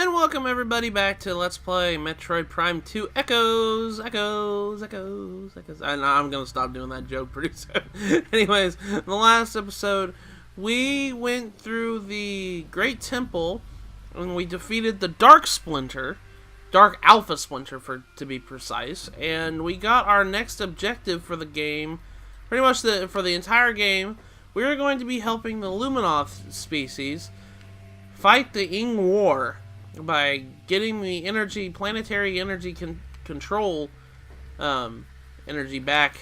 And welcome everybody back to Let's Play Metroid Prime 2 Echoes. I'm gonna stop doing that joke pretty soon. Anyways, in the last episode, we went through the Great Temple, and we defeated the Dark Alpha Splinter to be precise, and we got our next objective for the game, pretty much for the entire game. We are going to be helping the Luminoth species fight the Ing War by getting the planetary energy control energy back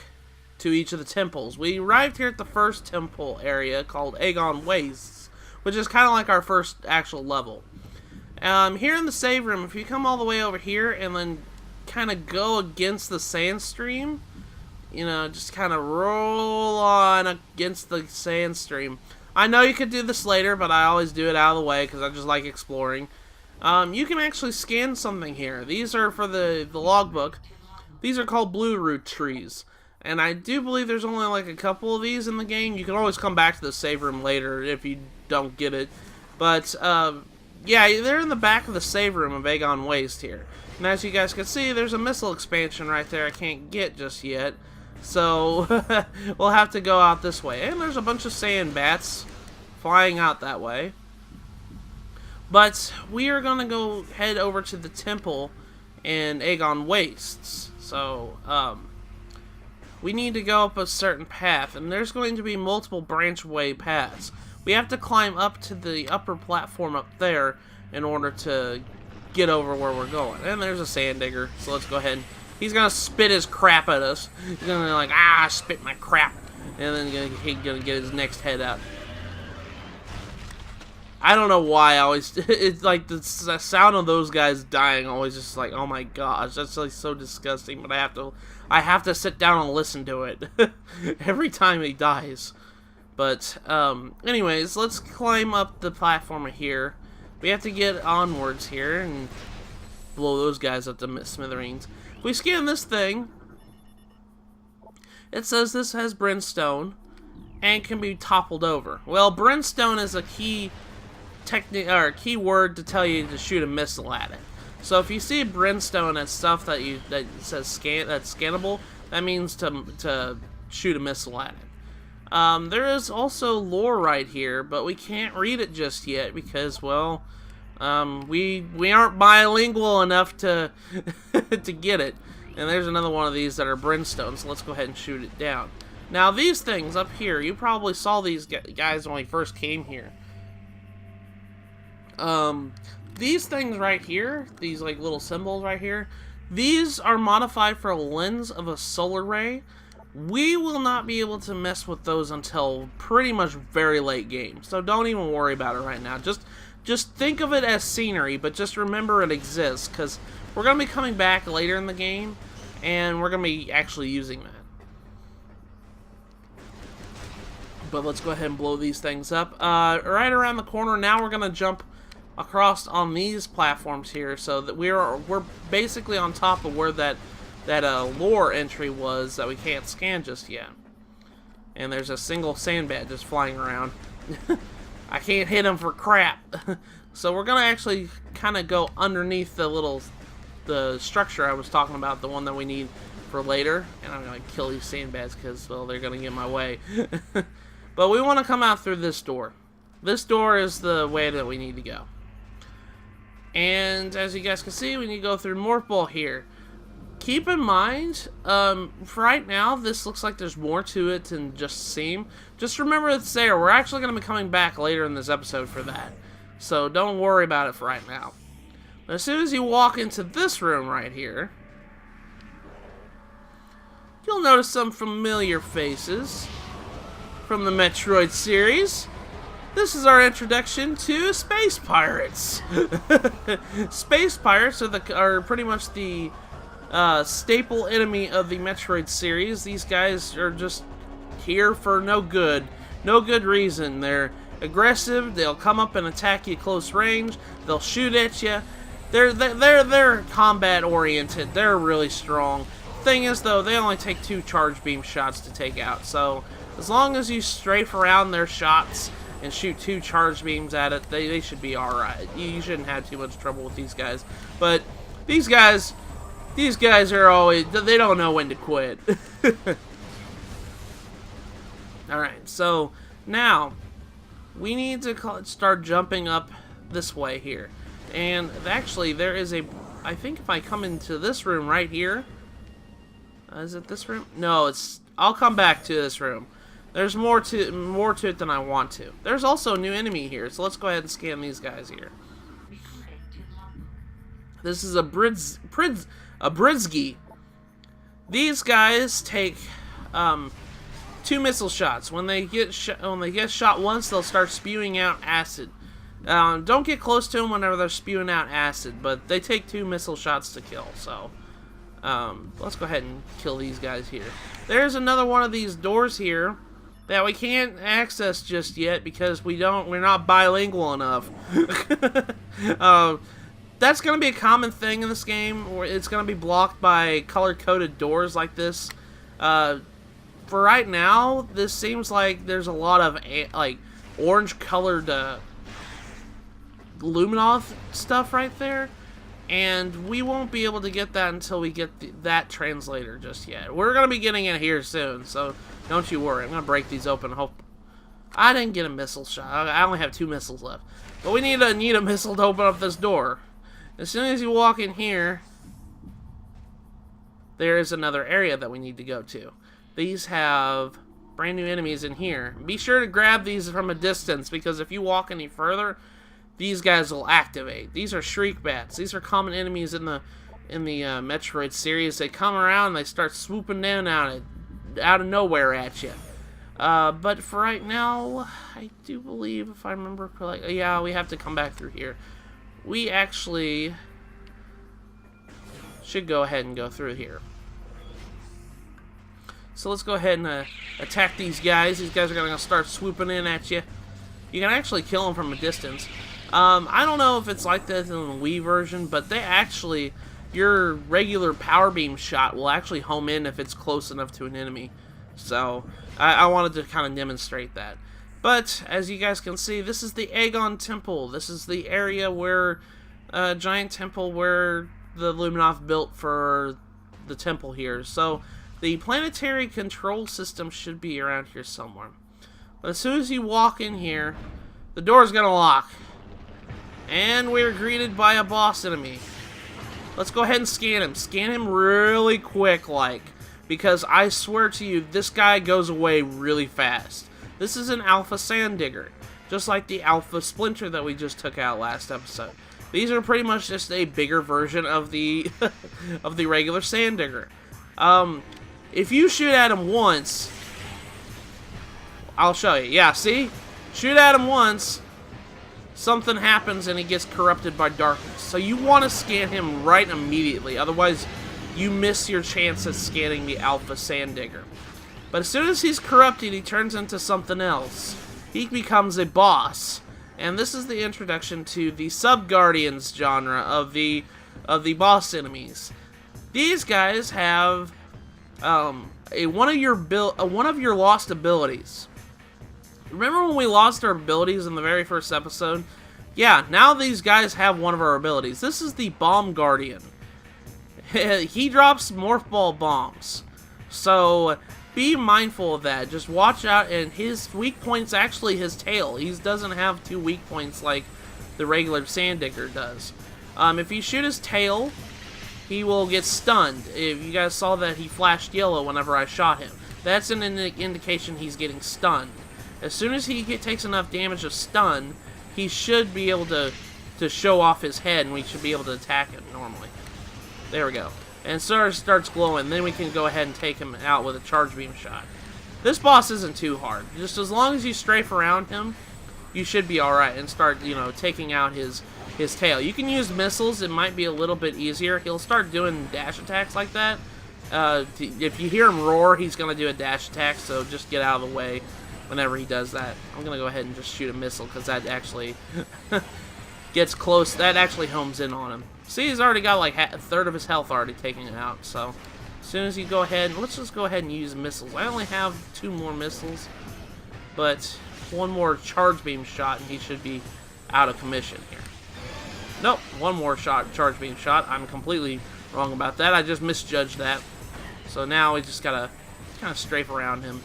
to each of the temples. We arrived here at the first temple area called Agon Wastes, which is kind of like our first actual level. Here in the save room, if you come all the way over here and then kind of go against the sand stream, you know, just kind of roll on against the sand stream. I know you could do this later, but I always do it out of the way because I just like exploring. You can actually scan something here. These are for the logbook. These are called blue root trees. And I do believe there's only like a couple of these in the game. You can always come back to the save room later if you don't get it. But, yeah, they're in the back of the save room of Agon Wastes here. And as you guys can see, there's a missile expansion right there I can't get just yet. So, we'll have to go out this way. And there's a bunch of sand bats flying out that way. But we are going to go head over to the temple in Agon Wastes. So, we need to go up a certain path. And there's going to be multiple branchway paths. We have to climb up to the upper platform up there in order to get over where we're going. And there's a sand digger. So let's go ahead. He's going to spit his crap at us. He's going to be like, spit my crap. And then he's going to get his next head out. I don't know why I always, it's like the sound of those guys dying always just like, oh my gosh, that's like so disgusting, but I have to sit down and listen to it every time he dies. But, anyways, let's climb up the platform here. We have to get onwards here and blow those guys up to smithereens. If we scan this thing, it says this has brimstone and can be toppled over. Well, brimstone is a key word to tell you to shoot a missile at it. So if you see brimstone as stuff that says that's scannable, that means to shoot a missile at it. There is also lore right here, but we can't read it just yet because, well, we aren't bilingual enough to to get it. And there's another one of these that are brimstone, so let's go ahead and shoot it down. Now these things up here, you probably saw these guys when we first came here. These things right here, these like little symbols right here, these are modified for a lens of a solar ray. We will not be able to mess with those until pretty much very late game, so don't even worry about it right now. Just think of it as scenery, but just remember it exists, because we're going to be coming back later in the game, and we're going to be actually using that. But let's go ahead and blow these things up. Right around the corner, now we're going to jump across on these platforms here, so that we're basically on top of where that lore entry was that we can't scan just yet. And there's a single sandbat just flying around. I can't hit him for crap. So we're gonna actually kind of go underneath the structure I was talking about, the one that we need for later. And I'm gonna kill these sandbats because, well, they're gonna get in my way. But we want to come out through this door. This door is the way that we need to go. And as you guys can see, we need to go through Morph Ball here. Keep in mind, for right now, this looks like there's more to it than just seem. Just remember it's there. We're actually going to be coming back later in this episode for that. So don't worry about it for right now. But as soon as you walk into this room right here, you'll notice some familiar faces from the Metroid series. This is our introduction to space pirates. Space pirates are pretty much the staple enemy of the Metroid series. These guys are just here for no good reason. They're aggressive. They'll come up and attack you close range. They'll shoot at you. They're combat oriented. They're really strong. Thing is, though, they only take 2 charge beam shots to take out. So as long as you strafe around their shots and shoot 2 charge beams at it, they should be alright. You shouldn't have too much trouble with these guys. But these guys are always, they don't know when to quit. Alright, so now we need to start jumping up this way here. And actually, there is a, I think if I come into this room right here, is it this room? No, it's, I'll come back to this room. There's more to it than I want to. There's also a new enemy here, so let's go ahead and scan these guys here. This is a Brizgy. These guys take 2 missile shots. When they get shot once, they'll start spewing out acid. Don't get close to them whenever they're spewing out acid, but they take 2 missile shots to kill. So let's go ahead and kill these guys here. There's another one of these doors here that we can't access just yet because we're not bilingual enough. That's going to be a common thing in this game, where it's going to be blocked by color-coded doors like this. For right now, this seems like there's a lot of like orange-colored Luminoth stuff right there, and we won't be able to get that until we get that translator just yet. We're going to be getting it here soon, so don't you worry. I'm going to break these open. Hope I didn't get a missile shot. I only have 2 missiles left, but we need a missile to open up this door. As soon as you walk in here, there is another area that we need to go to. These have brand new enemies in here. Be sure to grab these from a distance, because if you walk any further, these guys will activate. These are shriek bats. These are common enemies in the Metroid series. They come around and they start swooping down out of nowhere at you. But for right now, I do believe, if I remember correctly, yeah, we have to come back through here. We actually should go ahead and go through here. So let's go ahead and attack these guys. These guys are going to start swooping in at you. You can actually kill them from a distance. I don't know if it's like that in the Wii version, but they actually, your regular power beam shot will actually home in if it's close enough to an enemy. So I wanted to kind of demonstrate that. But, as you guys can see, this is the Agon Temple. This is the area where, giant temple where the Luminoth built for the temple here. So, the planetary control system should be around here somewhere. But as soon as you walk in here, the door's gonna lock. And we're greeted by a boss enemy. Let's go ahead and scan him. Scan him really quick, because I swear to you, this guy goes away really fast. This is an Alpha Sand Digger, just like the Alpha Splinter that we just took out last episode. These are pretty much just a bigger version of the of the regular Sand Digger. If you shoot at him once, I'll show you. Yeah, see? Shoot at him once, something happens and he gets corrupted by darkness. So you want to scan him right immediately, otherwise you miss your chance at scanning the Alpha Sand Digger. But as soon as he's corrupted, he turns into something else. He becomes a boss. And this is the introduction to the Sub-Guardians genre of the boss enemies. These guys have one of your lost abilities. Remember when we lost our abilities in the very first episode? Yeah, now these guys have one of our abilities. This is the Bomb Guardian. He drops Morph Ball bombs. So be mindful of that. Just watch out, and his weak point's actually his tail. He doesn't have 2 weak points like the regular Sand Digger does. If you shoot his tail, he will get stunned. If you guys saw that, he flashed yellow whenever I shot him. That's an indication he's getting stunned. As soon as he takes enough damage of stun, he should be able to show off his head, and we should be able to attack him normally. There we go. And starts glowing, then we can go ahead and take him out with a charge beam shot. This boss isn't too hard. Just as long as you strafe around him, you should be alright and start, taking out his tail. You can use missiles, it might be a little bit easier. He'll start doing dash attacks like that. If you hear him roar, he's going to do a dash attack, so just get out of the way whenever he does that. I'm going to go ahead and just shoot a missile, because that actually gets close. That actually homes in on him. See, he's already got like a third of his health already taken out, so as soon as you go ahead, let's just go ahead and use missiles. I only have 2 more missiles, but one more charge beam shot, and he should be out of commission here. Nope, one more charge beam shot. I'm completely wrong about that. I just misjudged that. So now we just gotta kind of strafe around him.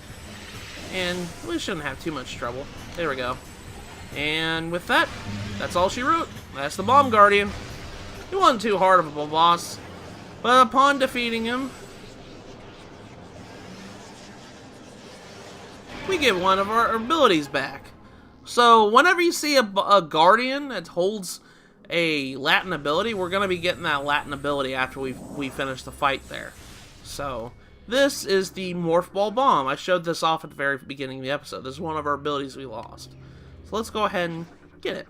And we shouldn't have too much trouble. There we go. And with that, that's all she wrote. That's the Bomb Guardian. He wasn't too hard of a boss. But upon defeating him, we get one of our abilities back. So whenever you see a Guardian that holds a Latin ability, we're going to be getting that Latin ability after we finish the fight there. So this is the Morph Ball Bomb. I showed this off at the very beginning of the episode. This is one of our abilities we lost. So let's go ahead and get it.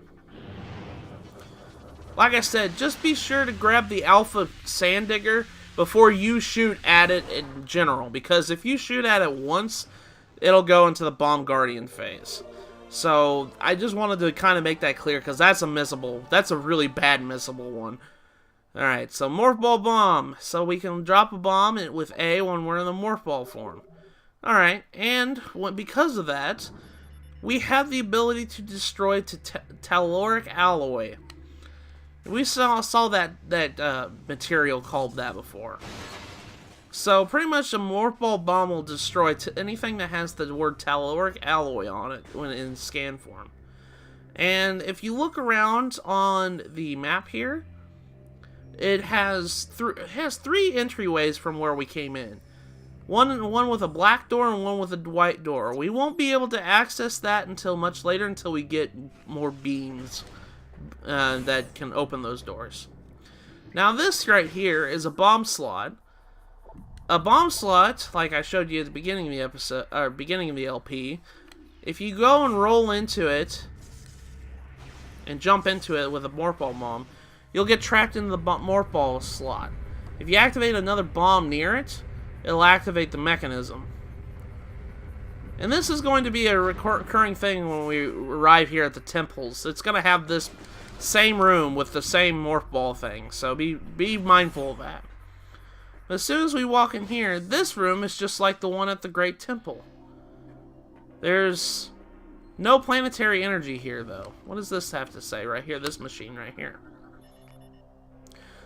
Like I said, just be sure to grab the Alpha Sand Digger before you shoot at it in general. Because if you shoot at it once, it'll go into the Bomb Guardian phase. So I just wanted to kind of make that clear because that's a missable. That's a really bad missable one. Alright, so Morph Ball Bomb. So we can drop a bomb with A when we're in the Morph Ball form. Alright, and because of that, we have the ability to destroy telluric alloy. We saw that material called that before. So pretty much a Morph Ball Bomb will destroy anything that has the word telluric alloy on it when in scan form. And if you look around on the map here, it has three entryways from where we came in. One with a black door and one with a white door. We won't be able to access that until much later, until we get more beams that can open those doors. Now this right here is a bomb slot. A bomb slot, like I showed you at the beginning of the episode, or beginning of the LP, if you go and roll into it and jump into it with a Morph Ball Bomb, you'll get trapped in the Morph Ball slot. If you activate another bomb near it, it'll activate the mechanism. And this is going to be a recurring thing when we arrive here at the temples. It's going to have this same room with the same Morph Ball thing, so be mindful of that. As soon as we walk in here, this room is just like the one at the Great Temple. There's no planetary energy here, though. What does this have to say right here? This machine right here.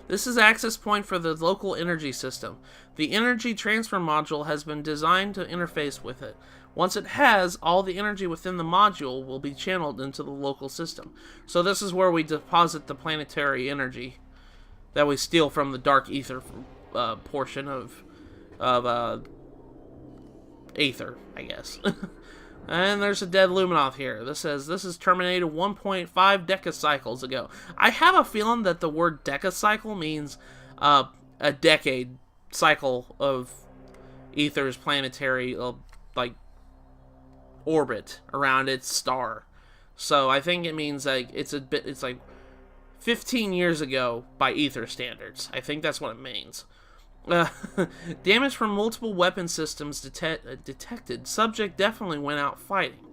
This is access point for the local energy system. The energy transfer module has been designed to interface with it. Once it has, all the energy within the module will be channeled into the local system. So this is where we deposit the planetary energy that we steal from the Dark Ether portion of Aether, I guess. And there's a dead Luminoth here. This says this is terminated 1.5 decacycles ago. I have a feeling that the word decacycle means a decade cycle of Aether's planetary like orbit around its star. So I think it means like it's like 15 years ago by Aether standards. I think that's what it means. Damage from multiple weapon systems detected. Subject definitely went out fighting.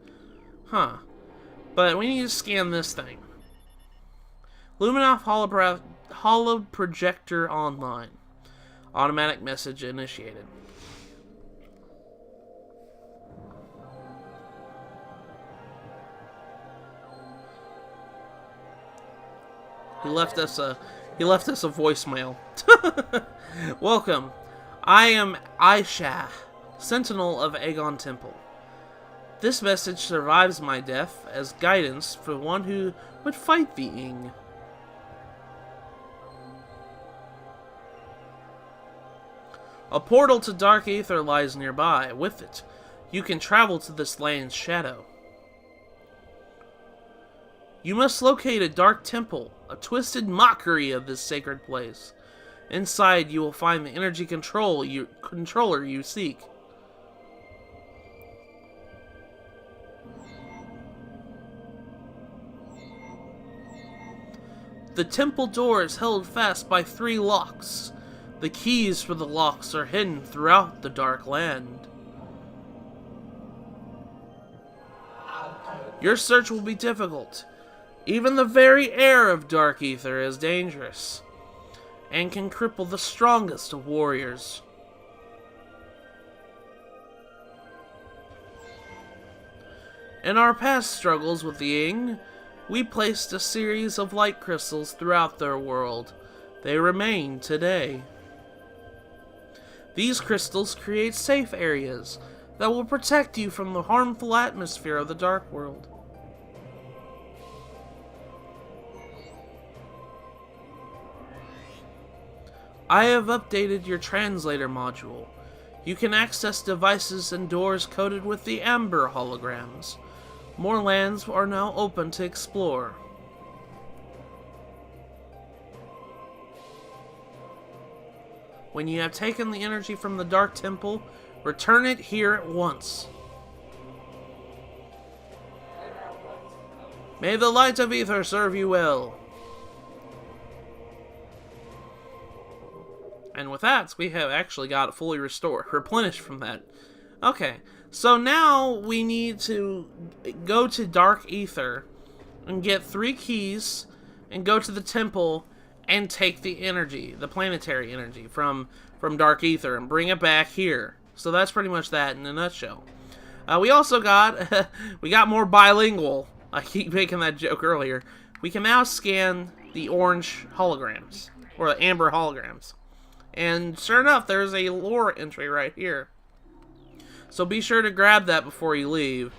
Huh. But we need to scan this thing. Luminoth Holoprojector online. Automatic message initiated. He left us a voicemail. Welcome. I am Aisha, Sentinel of Agon Temple. This message survives my death as guidance for one who would fight the Ing. A portal to Dark Aether lies nearby. With it, you can travel to this land's shadow. You must locate a dark temple, a twisted mockery of this sacred place. Inside, you will find the energy controller you seek. The temple door is held fast by 3 locks. The keys for the locks are hidden throughout the dark land. Your search will be difficult. Even the very air of Dark Aether is dangerous and can cripple the strongest of warriors. In our past struggles with the Ying, we placed a series of light crystals throughout their world. They remain today. These crystals create safe areas that will protect you from the harmful atmosphere of the Dark World. I have updated your translator module. You can access devices and doors coded with the Amber holograms. More lands are now open to explore. When you have taken the energy from the Dark Temple, return it here at once. May the light of ether serve you well. And with that, we have actually got it fully restored, replenished from that. Okay, so now we need to go to Dark Ether and get 3 keys and go to the temple and take the energy, the planetary energy from Dark Ether and bring it back here. So that's pretty much that in a nutshell. We also got, we got more bilingual. I keep making that joke earlier. We can now scan the orange holograms, or the amber holograms. And sure enough, there's a lore entry right here. So be sure to grab that before you leave.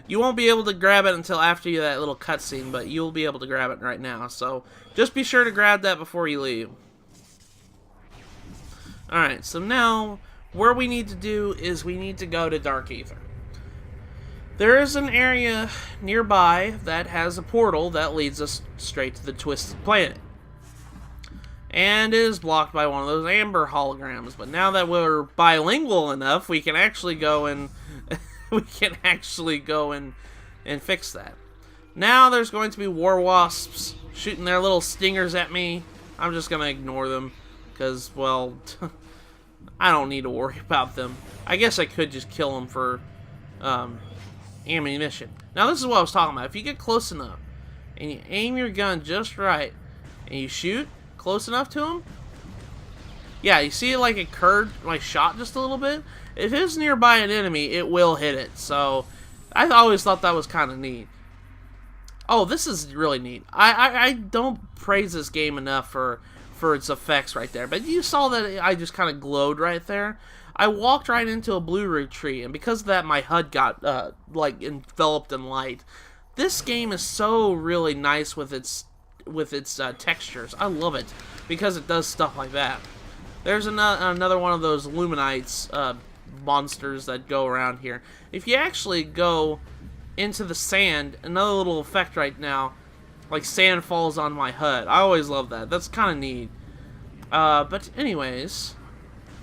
You won't be able to grab it until after that little cutscene, but you'll be able to grab it right now. So just be sure to grab that before you leave. Alright, so now where we need to do is we need to go to Dark Ether. There is an area nearby that has a portal that leads us straight to the Twisted Planet. And it is blocked by one of those amber holograms. But now that we're bilingual enough, we can actually go and and fix that. Now there's going to be war wasps shooting their little stingers at me. I'm just gonna ignore them because, well, I don't need to worry about them. I guess I could just kill them for ammunition. Now this is what I was talking about. If you get close enough and you aim your gun just right and you shoot close enough to him, yeah, you see it like it curved my shot just a little bit. If it's nearby an enemy, it will hit it. So I always thought that was kind of neat. Oh, this is really neat. I don't praise this game enough for its effects right there, but you saw that I just kind of glowed right there. I walked right into a blue root tree, and because of that, my HUD got like enveloped in light. This game is so really nice with its textures. I love it because it does stuff like that. There's another one of those Luminites monsters that go around here. If you actually go into the sand, another little effect right now, like sand falls on my HUD. I always love that. That's kind of neat. But anyways,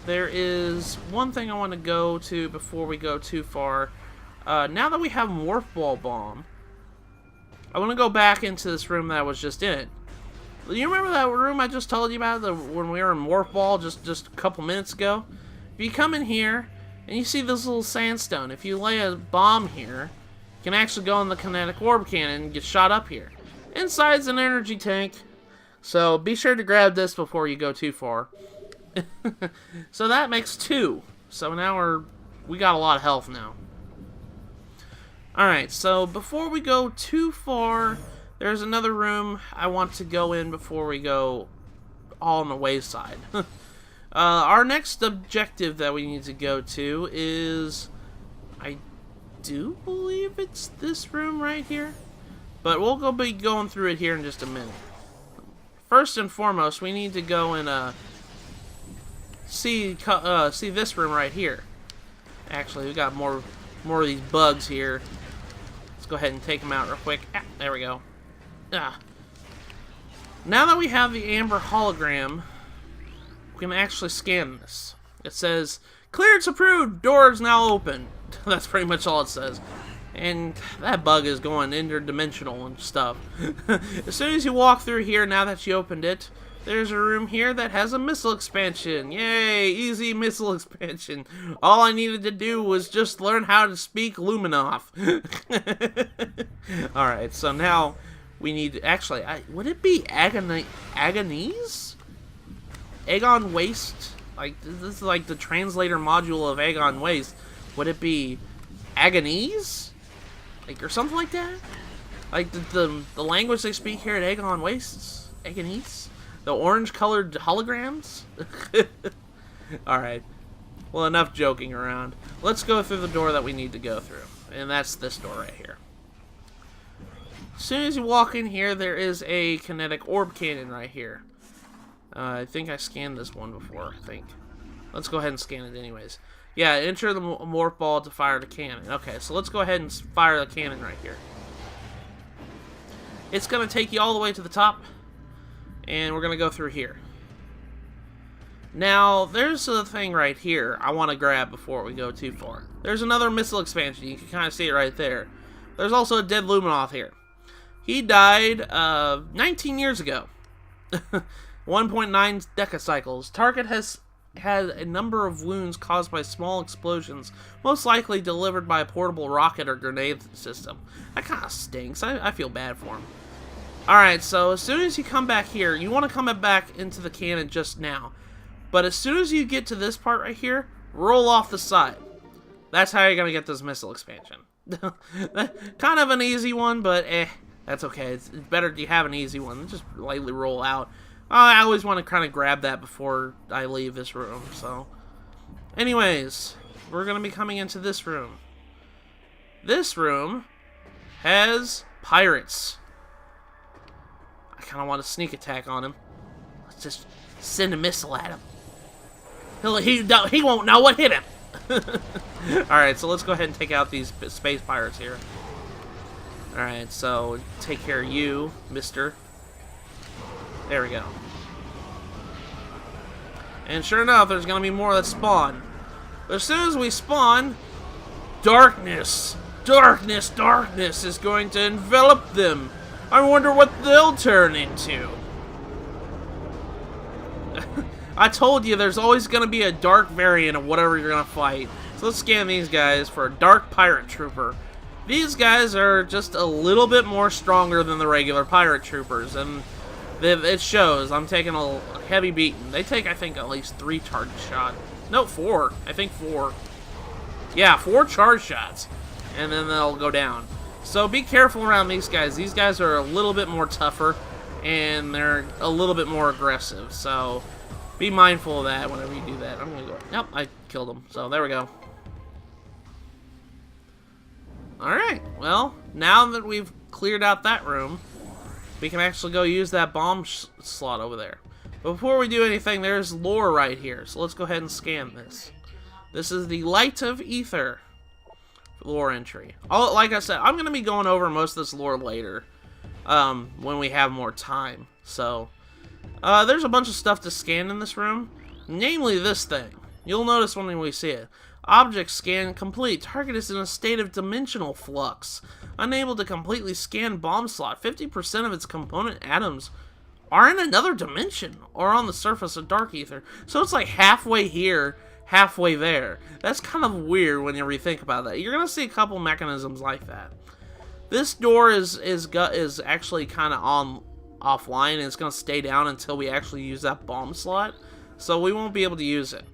there is one thing I want to go to before we go too far. Now that we have Morph Ball Bomb, I want to go back into this room that I was just in. You remember that room I just told you about when we were in Morph Ball just a couple minutes ago? If you come in here and you see this little sandstone, if you lay a bomb here, you can actually go in the kinetic orb cannon and get shot up here. Inside's an energy tank, so be sure to grab this before you go too far. So that makes 2. So now we got a lot of health now. Alright, so before we go too far, there's another room I want to go in before we go all on the wayside. Our next objective that we need to go to is, I do believe it's this room right here, but we'll be going through it here in just a minute. First and foremost, we need to go and see this room right here. Actually, we got more of these bugs here. Let's go ahead and take them out real quick. Ah, there we go. Ah. Now that we have the amber hologram, we can actually scan this. It says, "Clearance approved, doors now open." That's pretty much all it says. And that bug is going interdimensional and stuff. As soon as you walk through here, now that you opened it, there's a room here that has a missile expansion. Yay, easy missile expansion. All I needed to do was just learn how to speak Luminoff. Alright, so now we need to, actually, would it be Agonese? Agon Wastes? Like, this is like the translator module of Agon Wastes. Would it be Agonese? like, or something like that. Like the language they speak here at Agon Wastes, Agonese, the orange-colored holograms. All right. Well, enough joking around. Let's go through the door that we need to go through, and that's this door right here. As soon as you walk in here, there is a kinetic orb cannon right here. I think I scanned this one before, I think. Let's go ahead and scan it anyways. Yeah, enter the morph ball to fire the cannon. Okay, so let's go ahead and fire the cannon right here. It's going to take you all the way to the top, and we're going to go through here. Now, there's a thing right here I want to grab before we go too far. There's another missile expansion. You can kind of see it right there. There's also a dead Luminoth here. He died 19 years ago. 1.9 decacycles. Target has had a number of wounds caused by small explosions, most likely delivered by a portable rocket or grenade system. That kind of stinks. I feel bad for him. Alright, so as soon as you come back here, you want to come back into the cannon just now. But as soon as you get to this part right here, roll off the side. That's how you're going to get this missile expansion. Kind of an easy one, but that's okay. It's better you have an easy one. Just lightly roll out. I always want to kind of grab that before I leave this room, so. Anyways, we're going to be coming into this room. This room has pirates. I kind of want to sneak attack on him. Let's just send a missile at him. He won't know what hit him. Alright, so let's go ahead and take out these space pirates here. Alright, so take care of you, mister. There we go. And sure enough, there's going to be more that spawn. But as soon as we spawn, darkness is going to envelop them. I wonder what they'll turn into. I told you there's always going to be a dark variant of whatever you're going to fight. So let's scan these guys for a dark pirate trooper. These guys are just a little bit more stronger than the regular pirate troopers, and it shows. I'm taking a heavy beating. They take, I think, at least 3 charge shots. No, 4. I think 4. Yeah, 4 charge shots, and then they'll go down. So be careful around these guys. These guys are a little bit more tougher, and they're a little bit more aggressive. So be mindful of that whenever you do that. I'm going to go... Nope, I killed him. So there we go. Alright, well, now that we've cleared out that room, we can actually go use that bomb slot over there. But before we do anything, there's lore right here. So let's go ahead and scan this. This is the Light of Ether lore entry. Like I said, I'm going to be going over most of this lore later when we have more time. So, there's a bunch of stuff to scan in this room, namely this thing. You'll notice when we see it. Object scan complete. Target is in a state of dimensional flux. Unable to completely scan bomb slot. 50% of its component atoms are in another dimension or on the surface of dark ether. So it's like halfway here, halfway there. That's kind of weird when you rethink about that. You're going to see a couple mechanisms like that. This door is actually kind of offline, and it's going to stay down until we actually use that bomb slot. So we won't be able to use it.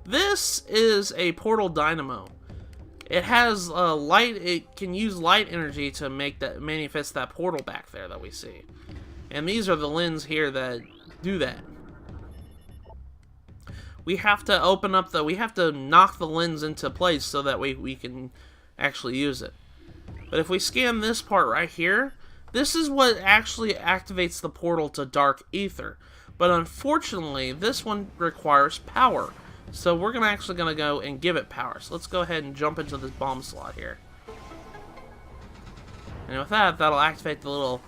This is a portal dynamo. It has light. It can use light energy to manifest that portal back there that we see. And these are the lens here that do that. We have to open up we have to knock the lens into place so that we can actually use it. But if we scan this part right here, this is what actually activates the portal to dark ether. But unfortunately, this one requires power. So we're actually going to go and give it power. So let's go ahead and jump into this bomb slot here. And with that, that'll activate the little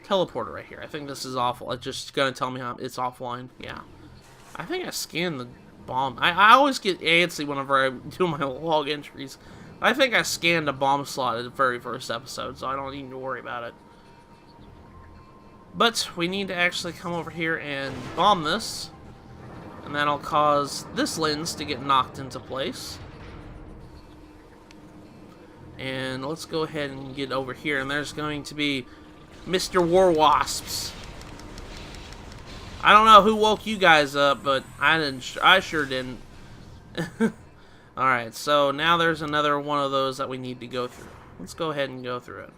teleporter right here. I think this is awful. It's just going to tell me it's offline. Yeah. I think I scanned the bomb. I always get antsy whenever I do my log entries. I think I scanned a bomb slot at the very first episode, so I don't need to worry about it. But we need to actually come over here and bomb this. And that'll cause this lens to get knocked into place. And let's go ahead and get over here. And there's going to be Mr. War Wasps. I don't know who woke you guys up, but I sure didn't. Alright, so now there's another one of those that we need to go through. Let's go ahead and go through it.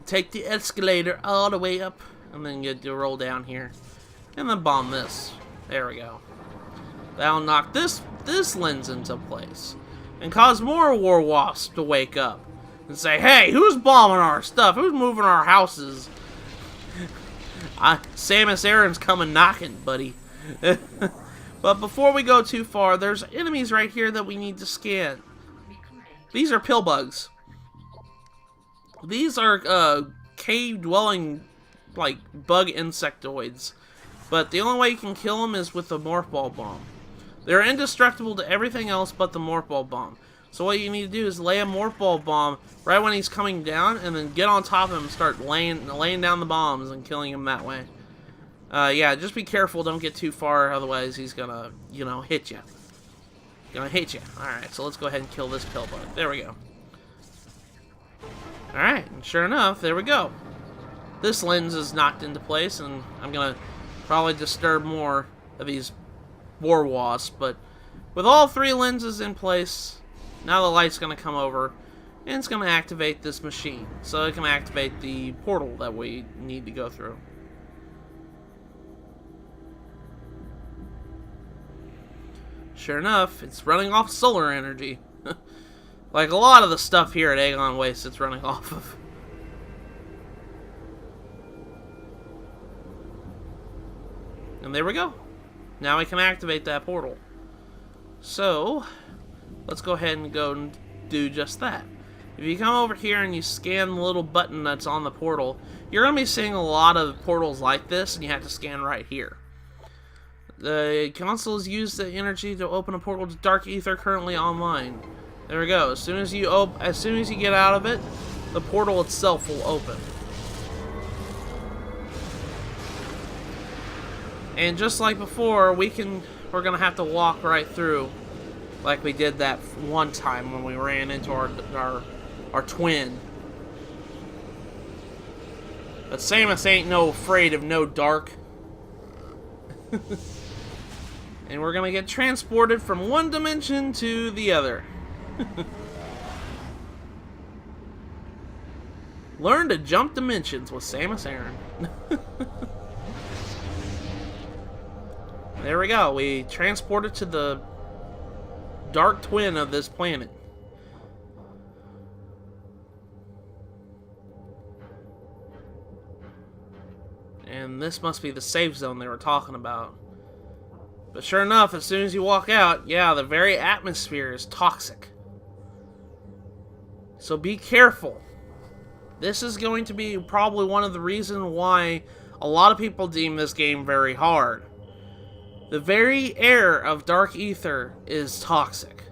Take the escalator all the way up, and then get to roll down here. And then bomb this. There we go. That'll knock this lens into place. And cause more war wasps to wake up. And say, hey, who's bombing our stuff? Who's moving our houses? Samus Aran's coming knocking, buddy. But before we go too far, there's enemies right here that we need to scan. These are pill bugs. These are cave-dwelling, like, bug insectoids. But the only way you can kill them is with the morph ball bomb. They're indestructible to everything else but the morph ball bomb. So what you need to do is lay a morph ball bomb right when he's coming down, and then get on top of him and start laying down the bombs and killing him that way. Yeah, just be careful, don't get too far, otherwise he's gonna, you know, hit you. Gonna hit you. Alright, so let's go ahead and kill this pill bug. There we go. Alright, and sure enough, there we go. This lens is knocked into place, and I'm gonna probably disturb more of these war wasps, but with all three lenses in place, now the light's gonna come over, and it's gonna activate this machine. So it can activate the portal that we need to go through. Sure enough, it's running off solar energy. Like a lot of the stuff here at Agon Wastes, it's running off of. And there we go. Now we can activate that portal. So, let's go ahead and go and do just that. If you come over here and you scan the little button that's on the portal, you're going to be seeing a lot of portals like this, and you have to scan right here. The console has used the energy to open a portal to Dark Ether currently online. There we go. As soon as you get out of it, the portal itself will open. And just like before, we're gonna have to walk right through, like we did that one time when we ran into our twin. But Samus ain't no afraid of no dark. And we're gonna get transported from one dimension to the other. Learn to jump dimensions with Samus Aran. There we go. We transported to the dark twin of this planet. And this must be the safe zone they were talking about. But sure enough, as soon as you walk out, yeah, the very atmosphere is toxic. So be careful. This is going to be probably one of the reasons why a lot of people deem this game very hard. The very air of Dark Ether is toxic.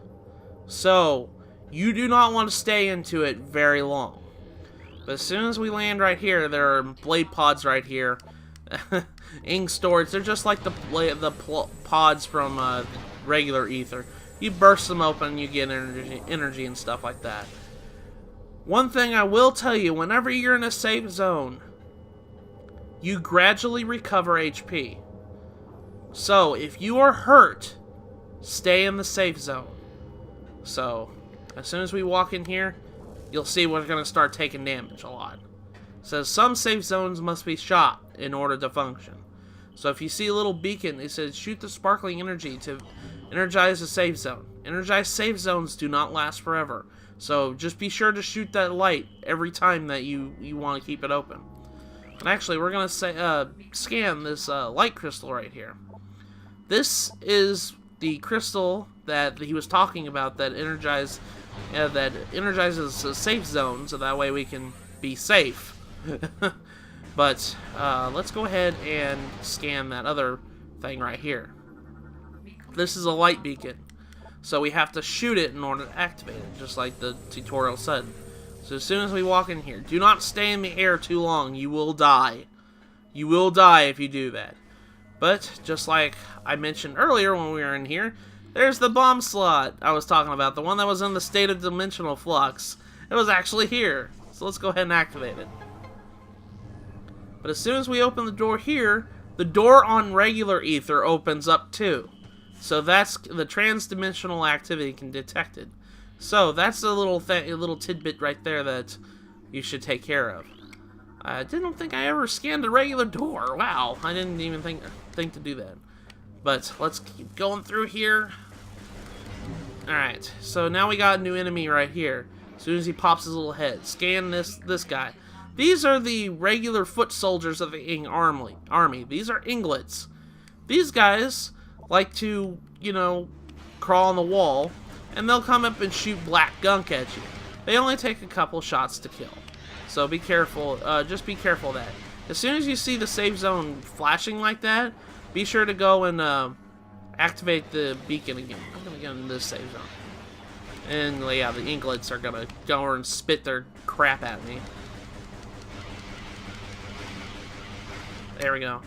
So, you do not want to stay into it very long. But as soon as we land right here, there are blade pods right here. Ink storage, they're just like the pods from regular ether. You burst them open, you get energy and stuff like that. One thing I will tell you, whenever you're in a safe zone, you gradually recover HP. So, if you are hurt, stay in the safe zone. So, as soon as we walk in here, you'll see we're going to start taking damage a lot. It says some safe zones must be shot in order to function. So if you see a little beacon, it says shoot the sparkling energy to energize a safe zone. Energized safe zones do not last forever. So just be sure to shoot that light every time that you want to keep it open. And actually, we're going to scan this light crystal right here. This is the crystal that he was talking about that energizes the safe zone, so that way we can be safe. But let's go ahead and scan that other thing right here. This is a light beacon, so we have to shoot it in order to activate it, just like the tutorial said. So as soon as we walk in here, do not stay in the air too long. You will die. You will die if you do that. But just like I mentioned earlier when we were in here, there's the bomb slot I was talking about, the one that was in the state of dimensional flux. It was actually here. So let's go ahead and activate it. But as soon as we open the door here, the door on regular ether opens up too. So that's the trans-dimensional activity can detect it. So that's a little tidbit right there that you should take care of. I didn't think I ever scanned a regular door. Wow, I didn't even think to do that. But let's keep going through here. Alright, so now we got a new enemy right here. As soon as he pops his little head. Scan this guy. These are the regular foot soldiers of the army. These are Inglets. These guys like to, you know, crawl on the wall, and they'll come up and shoot black gunk at you. They only take a couple shots to kill. So be careful, just be careful of that. As soon as you see the safe zone flashing like that, be sure to go and activate the beacon again. I'm gonna get in this safe zone. And yeah, the Inglets are gonna go over and spit their crap at me. There we go.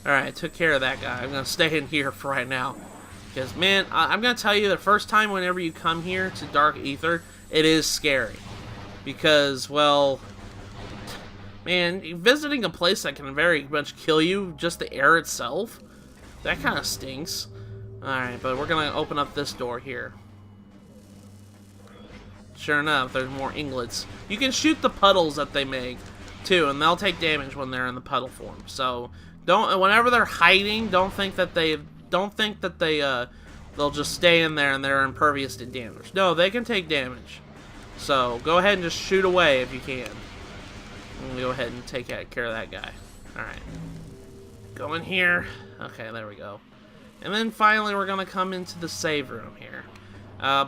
Alright, took care of that guy. I'm gonna stay in here for right now. Because, man, I'm gonna tell you, the first time whenever you come here to Dark Ether, it is scary. Because, well, man, visiting a place that can very much kill you, just the air itself, that kind of stinks. Alright, but we're gonna open up this door here. Sure enough, there's more Inglets. You can shoot the puddles that they make, too, and they'll take damage when they're in the puddle form. So, whenever they're hiding, don't think that they'll just stay in there and they're impervious to damage. No, they can take damage. So, go ahead and just shoot away if you can. I'm gonna go ahead and take care of that guy. Alright. Go in here. Okay, there we go. And then finally, we're gonna come into the save room here.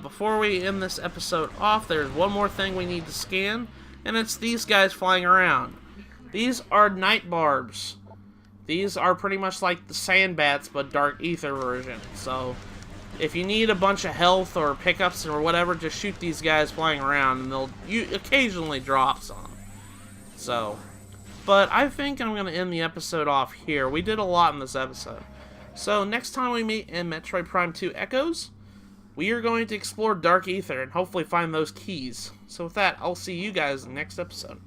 Before we end this episode off, there's one more thing we need to scan, and it's these guys flying around. These are night barbs. These are pretty much like the sand bats, but Dark Ether version. So, if you need a bunch of health or pickups or whatever, just shoot these guys flying around, and they'll occasionally drop some. So, but I think I'm going to end the episode off here. We did a lot in this episode. So, next time we meet in Metroid Prime 2 Echoes, we are going to explore Dark Ether and hopefully find those keys. So with that, I'll see you guys in the next episode.